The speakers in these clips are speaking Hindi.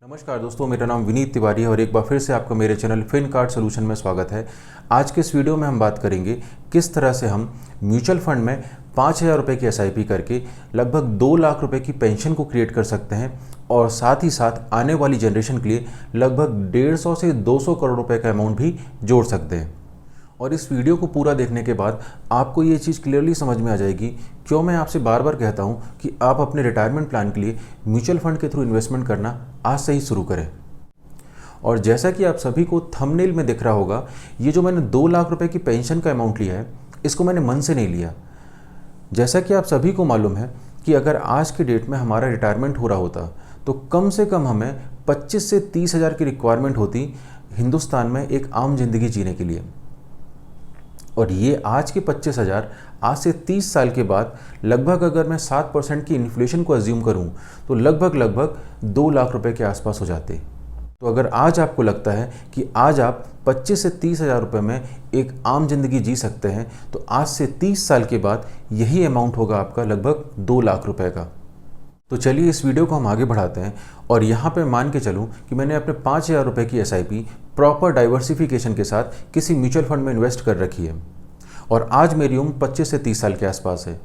नमस्कार दोस्तों, मेरा नाम विनीत तिवारी है और एक बार फिर से आपका मेरे चैनल फिन कार्ड सोल्यूशन में स्वागत है। आज के इस वीडियो में हम बात करेंगे किस तरह से हम म्यूचुअल फंड में 5,000 रुपये की एसआईपी करके लगभग 2 लाख रुपए की पेंशन को क्रिएट कर सकते हैं और साथ ही साथ आने वाली जनरेशन के लिए लगभग 150 से 200 करोड़ रुपए का अमाउंट भी जोड़ सकते हैं। और इस वीडियो को पूरा देखने के बाद आपको ये चीज़ क्लियरली समझ में आ जाएगी क्यों मैं आपसे बार बार कहता हूँ कि आप अपने रिटायरमेंट प्लान के लिए म्यूचुअल फंड के थ्रू इन्वेस्टमेंट करना आज से ही शुरू करें। और जैसा कि आप सभी को थंबनेल में दिख रहा होगा, ये जो मैंने 2 लाख रुपए की पेंशन का अमाउंट लिया है, इसको मैंने मन से नहीं लिया। जैसा कि आप सभी को मालूम है कि अगर आज के डेट में हमारा रिटायरमेंट हो रहा होता तो कम से कम हमें 25 से 30 हज़ार की रिक्वायरमेंट होती हिंदुस्तान में एक आम जिंदगी जीने के लिए। और ये आज के 25,000 आज से 30 साल के बाद लगभग अगर मैं 7% की इन्फ्लेशन को अज्यूम करूं तो लगभग 2 लाख रुपए के आसपास हो जाते। तो अगर आज आपको लगता है कि आज आप 25 से 30 हज़ार रुपये में एक आम जिंदगी जी सकते हैं, तो आज से 30 साल के बाद यही अमाउंट होगा आपका लगभग 2 लाख रुपए का। तो चलिए इस वीडियो को हम आगे बढ़ाते हैं और यहाँ पे मान के चलूँ कि मैंने अपने 5,000 रुपये की एसआईपी प्रॉपर डाइवर्सिफिकेशन के साथ किसी म्यूचुअल फंड में इन्वेस्ट कर रखी है और आज मेरी उम्र 25 से 30 साल के आसपास है।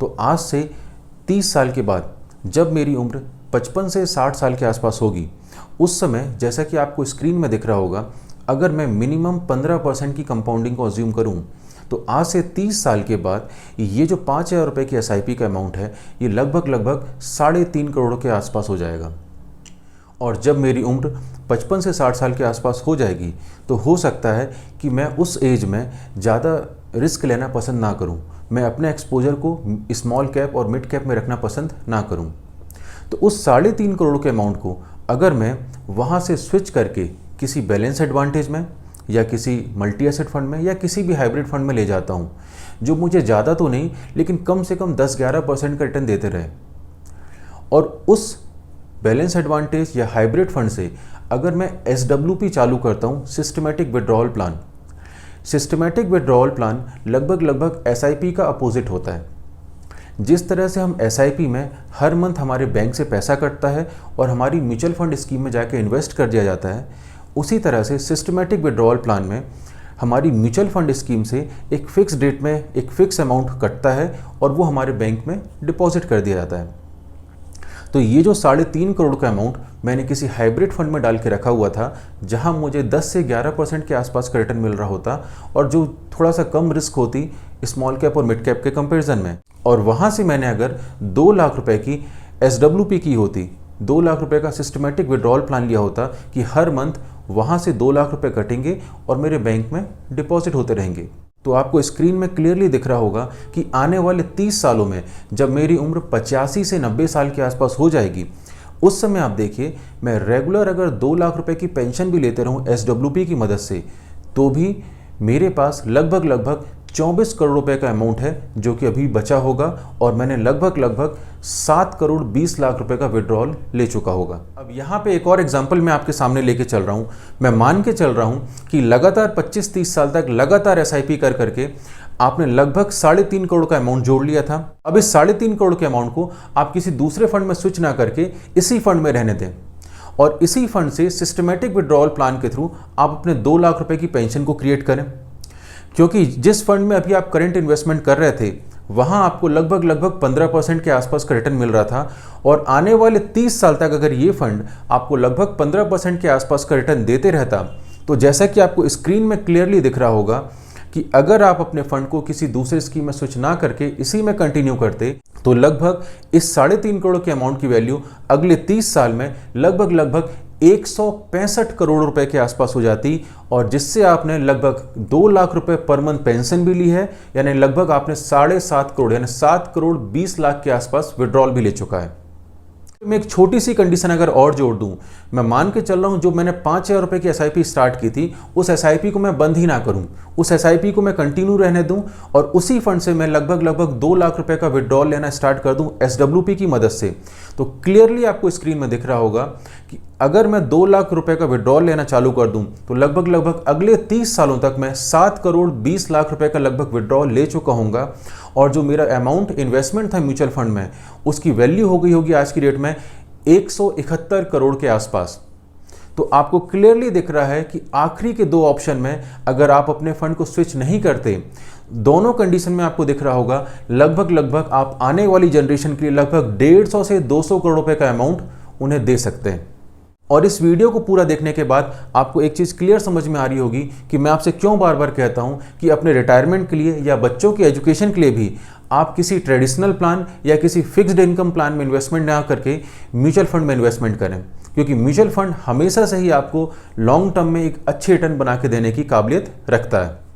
तो आज से 30 साल के बाद जब मेरी उम्र 55 से 60 साल के आसपास होगी, उस समय जैसा कि आपको स्क्रीन में दिख रहा होगा, अगर मैं मिनिमम 15% की कंपाउंडिंग को अज्यूम करूँ तो आज से 30 साल के बाद ये जो 5,000 रुपये की एसआईपी का अमाउंट है, ये लगभग 3.5 करोड़ के आसपास हो जाएगा। और जब मेरी उम्र 55 से 60 साल के आसपास हो जाएगी तो हो सकता है कि मैं उस एज में ज़्यादा रिस्क लेना पसंद ना करूं, मैं अपने एक्सपोजर को स्मॉल कैप और मिड कैप में रखना पसंद ना करूं। तो उस 3.5 करोड़ के अमाउंट को अगर मैं वहां से स्विच करके किसी बैलेंस एडवांटेज में या किसी मल्टी एसेट फंड में या किसी भी हाइब्रिड फंड में ले जाता हूं, जो मुझे ज़्यादा तो नहीं लेकिन कम से कम 10-11% का रिटर्न देते रहे, और उस बैलेंस एडवांटेज या हाइब्रिड फंड से अगर मैं SWP चालू करता हूं, systematic withdrawal plan. Systematic withdrawal plan लगभग SIP का अपोजिट होता है। जिस तरह से हम SIP में हर मंथ हमारे बैंक से पैसा कटता है और हमारी म्यूचुअल फंड स्कीम में जाके इन्वेस्ट कर दिया जाता है, उसी तरह से सिस्टमेटिक विड्रॉल प्लान में हमारी म्यूचुअल फंड स्कीम से एक फिक्स डेट में एक फिक्स अमाउंट कटता है और वो हमारे बैंक में डिपॉजिट कर दिया जाता है। तो ये जो 3.5 करोड़ का अमाउंट मैंने किसी हाइब्रिड फंड में डाल के रखा हुआ था, जहां मुझे 10 से 11% के आसपास का रिटर्न मिल रहा होता और जो थोड़ा सा कम रिस्क होती स्मॉल कैप और मिड कैप के कंपैरिजन में, और वहां से मैंने अगर 2 लाख रुपए की SWP की होती, 2 लाख रुपए का सिस्टमेटिक विड्रॉल प्लान लिया होता कि हर मंथ वहां से 2 लाख रुपए कटेंगे और मेरे बैंक में डिपॉजिट होते रहेंगे, तो आपको स्क्रीन में क्लियरली दिख रहा होगा कि आने वाले 30 सालों में जब मेरी उम्र 85 से 90 साल के आसपास हो जाएगी, उस समय आप देखिए मैं रेगुलर अगर 2 लाख रुपए की पेंशन भी लेते रहूं SWP की मदद से, तो भी मेरे पास लगभग 24 करोड़ रुपए का अमाउंट है जो कि अभी बचा होगा और मैंने लगभग 7 करोड़ 20 लाख रुपए का विड्रॉल ले चुका होगा। अब यहाँ पे एक और एग्जांपल मैं आपके सामने लेके चल रहा हूँ। मैं मान के चल रहा हूँ कि लगातार 25-30 साल तक लगातार SIP कर करके आपने लगभग 3.5 करोड़ का अमाउंट जोड़ लिया था। अब इस 3.5 करोड़ के अमाउंट को आप किसी दूसरे फंड में स्विच ना करके इसी फंड में रहने दें और इसी फंड से सिस्टमेटिक विड्रॉल प्लान के थ्रू आप अपने 2 लाख रुपए की पेंशन को क्रिएट करें। क्योंकि जिस फंड में अभी आप करंट इन्वेस्टमेंट कर रहे थे, वहां आपको लगभग 15% के आसपास का रिटर्न मिल रहा था, और आने वाले 30 साल तक अगर ये फंड आपको लगभग 15% के आसपास का रिटर्न देते रहता, तो जैसा कि आपको स्क्रीन में क्लियरली दिख रहा होगा कि अगर आप अपने फंड को किसी दूसरे स्कीम में स्विच ना करके इसी में कंटिन्यू करते, तो लगभग इस 3.5 करोड़ के अमाउंट की वैल्यू अगले 30 साल में लगभग 165 करोड़ रुपए के आसपास हो जाती, और जिससे आपने लगभग 2 लाख रुपए पर मंथ पेंशन भी ली है, यानी लगभग आपने 7.5 करोड़ यानी 7 करोड़ 20 लाख के आसपास विड्रॉल भी ले चुका है। मैं एक छोटी सी कंडीशन अगर और जोड़ दूं, मैं मान के चल रहा हूं जो मैंने 5,000 रुपए की SIP स्टार्ट की थी, उस SIP को मैं बंद ही ना करूं, उस SIP को मैं कंटिन्यू रहने दूं और उसी फंड से मैं लगभग 2 लाख रुपए का विड्रॉल लेना स्टार्ट कर दूं SWP की मदद से। तो क्लियरली आपको स्क्रीन में दिख रहा होगा कि अगर मैं 2 लाख रुपए का विड्रॉल लेना चालू कर दूं तो लगभग अगले 30 सालों तक मैं 7 करोड़ 20 लाख रुपए का लगभग विड्रॉल ले चुका हूँगा, और जो मेरा अमाउंट इन्वेस्टमेंट था म्यूचुअल फंड में, उसकी वैल्यू हो गई होगी आज की डेट में 171 करोड़ के आसपास। तो आपको क्लियरली दिख रहा है कि आखिरी के दो ऑप्शन में अगर आप अपने फंड को स्विच नहीं करते, दोनों कंडीशन में आपको दिख रहा होगा लगभग आप आने वाली जनरेशन के लिए लगभग 150 से 200 करोड़ रुपए का अमाउंट उन्हें दे सकते हैं। और इस वीडियो को पूरा देखने के बाद आपको एक चीज़ क्लियर समझ में आ रही होगी कि मैं आपसे क्यों बार बार कहता हूं कि अपने रिटायरमेंट के लिए या बच्चों के एजुकेशन के लिए भी आप किसी ट्रेडिशनल प्लान या किसी फिक्स्ड इनकम प्लान में इन्वेस्टमेंट ना करके म्यूचुअल फंड में इन्वेस्टमेंट करें, क्योंकि म्यूचुअल फंड हमेशा से ही आपको लॉन्ग टर्म में एक अच्छे रिटर्न बना के देने की काबिलियत रखता है।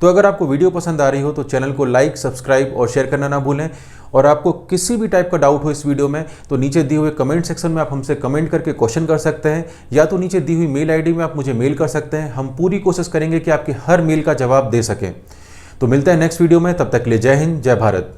तो अगर आपको वीडियो पसंद आ रही हो तो चैनल को लाइक, सब्सक्राइब और शेयर करना ना भूलें। और आपको किसी भी टाइप का डाउट हो इस वीडियो में तो नीचे दिए हुए कमेंट सेक्शन में आप हमसे कमेंट करके क्वेश्चन कर सकते हैं, या तो नीचे दी हुई मेल आईडी में आप मुझे मेल कर सकते हैं। हम पूरी कोशिश करेंगे कि आपके हर मेल का जवाब दे सकें। तो मिलते हैं नेक्स्ट वीडियो में, तब तक के लिए जय हिंद, जय भारत।